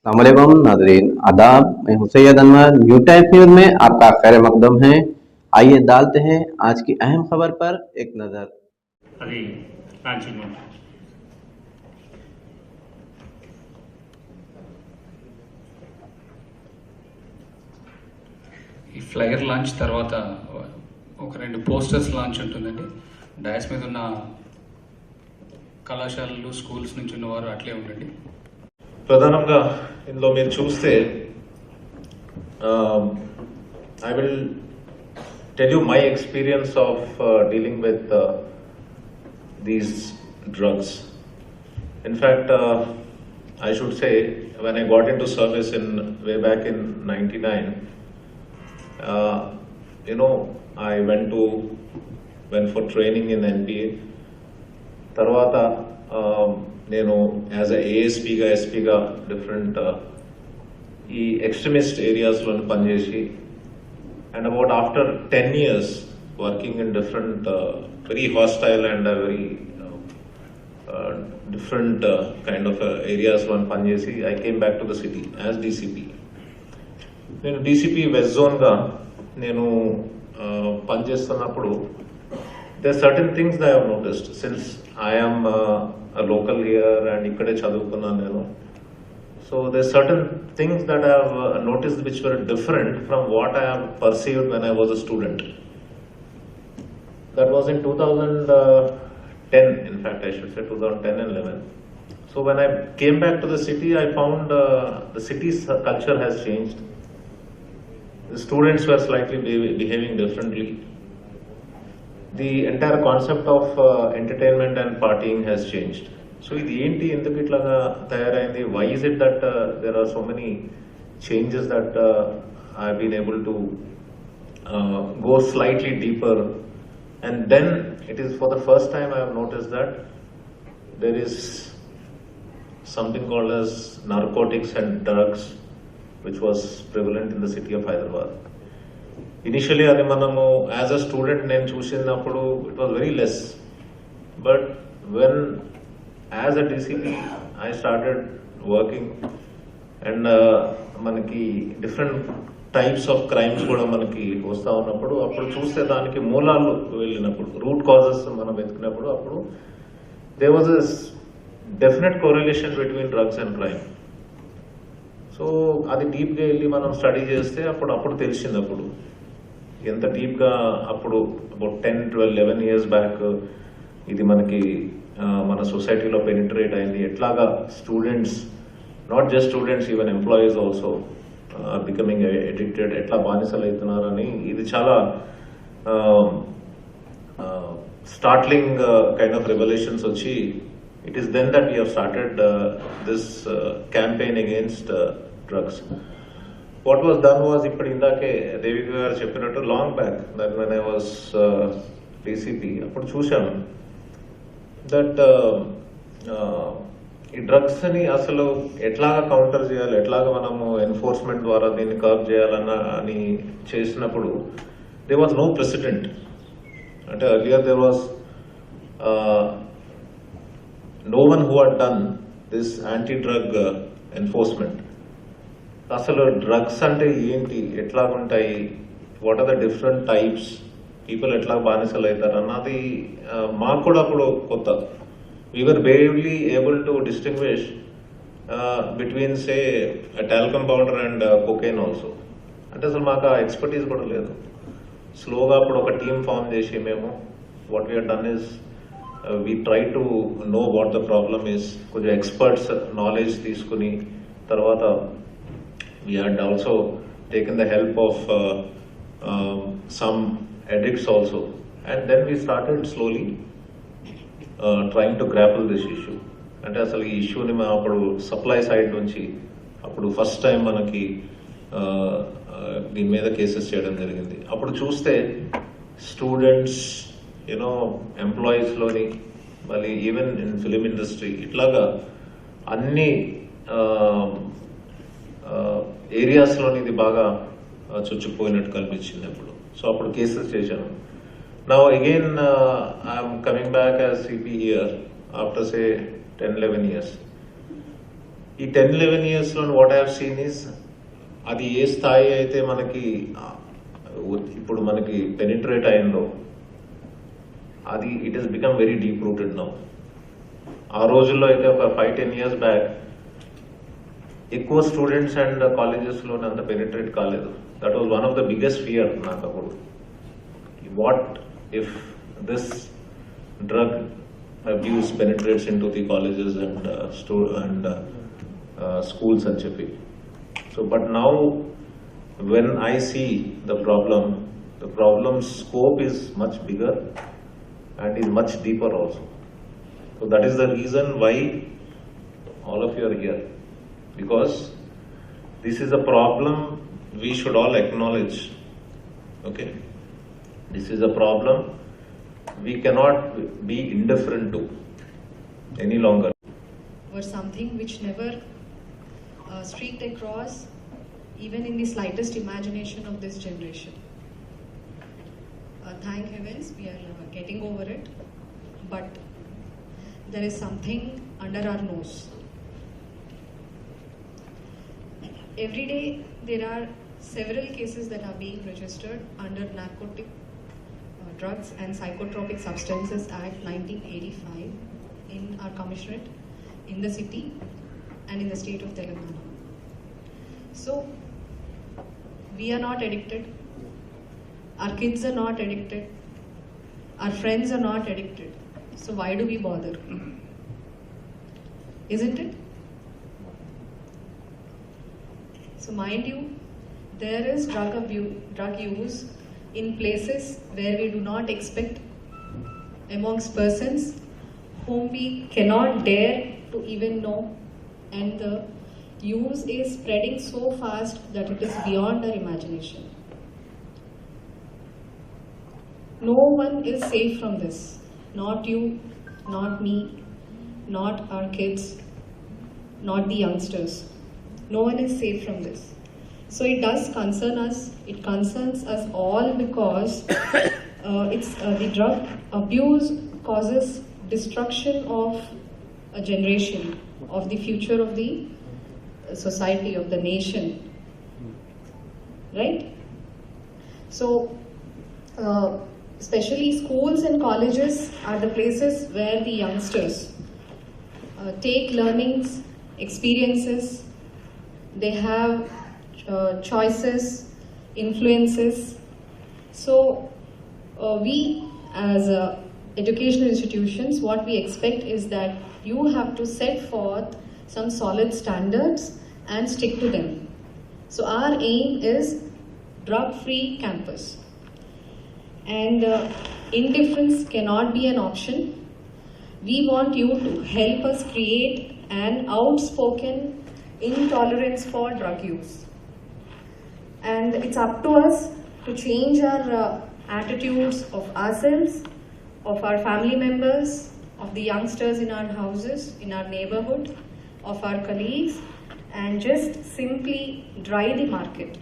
अस्सलामुअलैकुम नाज़रीन, आदाब। मैं हूं Syed Anwar. New time news में आपका खैर मकदम है। आइए डालते हैं आज की अहम खबर पर एक नज़र। ఈ ఫ్లైయర్ లాంచ్ తర్వాత ఒక 2 పోస్టర్స్ లాంచ్ ఉంటుందండి. డయాస్ మీద ఉన్న కళాశాలలు, స్కూల్స్ నుంచి ఉన్నవారు అట్లే ఉండండి. ప్రధానంగా ఇందులో మీరు చూస్తే I will tell you my experience of dealing with these drugs. In fact I should say, when I got into service way back in 99, I went for training in NPA. Tarvata, as a ASP ga, SP ga, different extremist areas lo panjesi, and about after 10 years working in different very hostile and very different kind of areas lo panjesi, I came back to the city as DCP. నేను DCP west జోన్గా నేను పనిచేస్తున్నప్పుడు there are certain things that I have noticed since I am a local here and ikkade chaduvukunnanu nenu. So there are certain things that I have noticed which were different from what I have perceived when I was a student. That was in 2010, in fact I should say 2010 and 11. So when I came back to the city, I found the city's culture has changed. The students were slightly behaving differently. The entire concept of entertainment and partying has changed. So ఇది ఏంటి, ఎందుకు ఇట్లాగా తయారైంది? Why is it that there are so many changes that I've been able to go slightly deeper? And then it is for the first time I have noticed that there is something called as narcotics and drugs which was prevalent in the city of Hyderabad. Initially అది మనము as a student నేను చూసినప్పుడు it was very less, but when as a DCP I started working and మనకి different types of crimes కూడా మనకి వస్తూ ఉన్నప్పుడు అప్పుడు చూస్తే దానికి మూలాలు వెళ్ళినప్పుడు, రూట్ కాజెస్ మనం వెతికినప్పుడు అప్పుడు there was a definite correlation between drugs and crime. So అది డీప్గా వెళ్ళి మనం స్టడీ చేస్తే అప్పుడు తెలిసింది. అప్పుడు ఎంత డీప్గా అప్పుడు అబౌట్ 10-11 years బ్యాక్ ఇది మనకి మన సొసైటీలో పెనిట్రేట్ అయింది. ఎట్లాగా students, not just students, even employees also are becoming addicted, ఎట్లా బానిసలు అవుతున్నారని ఇది చాలా స్టార్ట్లింగ్ కైండ్ ఆఫ్ రెవల్యూషన్స్ వచ్చి it is then that we have started this campaign against drugs. What was done was, ఇప్పుడు ఇందాకే దేవి గారు చెప్పినట్టు long back that when I was DCP అప్పుడు చూశాను దట్ ఈ డ్రగ్స్ని అసలు ఎట్లాగా కౌంటర్ చేయాలి, ఎట్లాగా మనము ఎన్ఫోర్స్మెంట్ ద్వారా దీన్ని కర్బ్ చేయాలని చేసినప్పుడు there was no precedent. అంటే earlier there was no one who had done this anti-drug enforcement. అసలు డ్రగ్స్ అంటే ఏంటి, ఎట్లాగుంటాయి, what are the different types, people ఎట్లా బానిసలు అవుతారు అన్నది మాకు కూడా అప్పుడు కొత్త. We were barely able to distinguish between say talcum powder and cocaine also. అంటే అసలు మాకు ఆ ఎక్స్పర్టీస్ కూడా లేదు. స్లోగా అప్పుడు ఒక టీమ్ ఫామ్ చేసి మేము what we done is we try to know what the problem is. కొంచెం ఎక్స్పర్ట్స్ నాలెడ్జ్ తీసుకుని తర్వాత we had also taken the help of some addicts also, and then we started slowly trying to grapple this issue. అంటే అసలు ఈ ఇష్యూని మేము అప్పుడు supply side నుంచి అప్పుడు ఫస్ట్ టైం మనకి దీని మీద కేసెస్ చేయడం జరిగింది. అప్పుడు చూస్తే స్టూడెంట్స్, ఎంప్లాయీస్లోని, మళ్ళీ ఈవెన్ ఇన్ ఫిలిం ఇండస్ట్రీ, ఇట్లాగా అన్ని ఏరియాస్లోని ఇది బాగా చుచ్చుకుపోయినట్టు కనిపించింది అప్పుడు. సో అప్పుడు కేసెస్ చేశాను. Now again I'm coming back as CP here after say 10-11 years. ఈ 10-11 yearsలో what I have seen is అది ఏ స్థాయి అయితే మనకి ఇప్పుడు మనకి పెనిట్రేట్ అయిందో అది it has become very deep rooted now. ఆ రోజుల్లో అయితే ఒక 5-10 years బ్యాక్ ఎక్కువ స్టూడెంట్స్ అండ్ కాలేజెస్లో అంత పెనిట్రేట్ కాలేదు. That was one of the biggest fear నాకు అప్పుడు. What if this drug abuse penetrates into the colleges and schools and చెప్పి. So but now when I see the problem scope is much bigger and is much deeper also. So that is the reason why all of you are here, because this is a problem we should all acknowledge. Okay, this is a problem we cannot be indifferent to any longer. Was something which never streaked across even in the slightest imagination of this generation. Thank heavens we are getting over it, but there is something under our nose. Every day there are several cases that are being registered under narcotic Drugs and Psychotropic Substances Act 1985 in our commissionerate, in the city and in the state of Telangana. So we are not addicted, our kids are not addicted, our friends are not addicted. So why do we bother? Isn't it? So mind you, there is drug use in places where we do not expect, amongst persons whom we cannot dare to even know, and the use is spreading so fast that it is beyond our imagination. No one is safe from this. Not you, not me, not our kids, not the youngsters. No one is safe from this. So it does concern us. It concerns us all because the drug abuse causes destruction of a generation, of the future of the society, of the nation, right? So especially schools and colleges are the places where the youngsters take learnings, experiences. They have choices, influences. So we as educational institutions, what we expect is that you have to set forth some solid standards and stick to them. So our aim is drug-free campus, and indifference cannot be an option. We want you to help us create an outspoken intolerance for drug use. And it's up to us to change our attitudes of ourselves, of our family members, of the youngsters in our houses, in our neighborhood, of our colleagues, and just simply dry the market.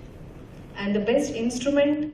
And the best instrument